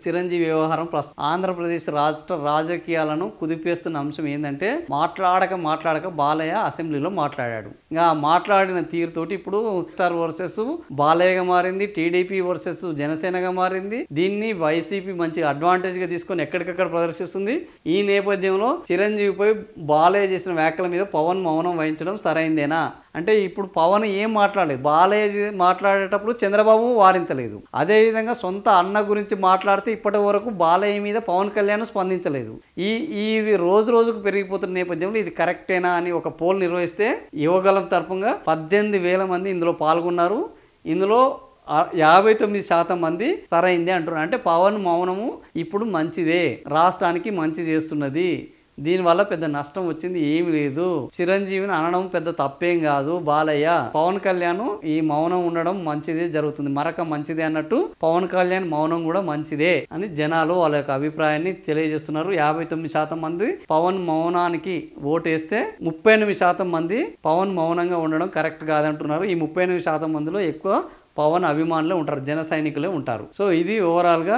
చిరంజీవి వ్యవహారం ప్రస్తుతం ఆంధ్రప్రదేశ్ రాష్ట్ర రాజకీయాలను కుదిపేస్తున్న అంశం ఏంటంటే మాట్లాడక బాలయ్య అసెంబ్లీలో మాట్లాడాడు. ఇంకా మాట్లాడిన తీరుతోటి ఇప్పుడు స్టార్ వర్సెస్ బాలయ్యగా మారింది, టీడీపీ వర్సెస్ జనసేనగా మారింది. దీన్ని వైసీపీ మంచి అడ్వాంటేజ్ గా తీసుకొని ఎక్కడికక్కడ ప్రదర్శిస్తుంది. ఈ నేపథ్యంలో చిరంజీవిపై బాలయ్య చేసిన వ్యాఖ్యల మీద పవన్ మౌనం వహించడం సరైందేనా అంటే ఇప్పుడు పవన్ ఏం మాట్లాడలేదు. బాలయ్య మాట్లాడేటప్పుడు చంద్రబాబు వారించలేదు. అదేవిధంగా సొంత అన్న గురించి మాట్లాడితే ఇప్పటి వరకు బాలయ్య మీద పవన్ కళ్యాణ్ స్పందించలేదు. ఇది రోజు రోజుకు పెరిగిపోతున్న నేపథ్యంలో ఇది కరెక్టేనా అని ఒక పోల్ నిర్వహిస్తే యువగలం తరపుగా 18,000 మంది ఇందులో పాల్గొన్నారు. ఇందులో 59% మంది సరైందే అంటున్నారు. అంటే పవన్ మౌనము ఇప్పుడు మంచిదే, రాష్ట్రానికి మంచి చేస్తున్నది, దీనివల్ల పెద్ద నష్టం వచ్చింది ఏమి లేదు, చిరంజీవిని అనడం పెద్ద తప్పేం కాదు, బాలయ్య పవన్ కళ్యాణ్ ఈ మౌనం ఉండడం మంచిదే జరుగుతుంది, మరొక మంచిదే అన్నట్టు పవన్ కళ్యాణ్ మౌనం కూడా మంచిదే అని జనాలు వాళ్ళ యొక్క అభిప్రాయాన్ని తెలియజేస్తున్నారు. 59% మంది పవన్ మౌనానికి ఓటేస్తే 38% మంది పవన్ మౌనంగా ఉండడం కరెక్ట్ కాదంటున్నారు. ఈ 38% మందిలో ఎక్కువ పవన్ అభిమానులే ఉంటారు, జన సైనికులే ఉంటారు. సో ఇది ఓవరాల్గా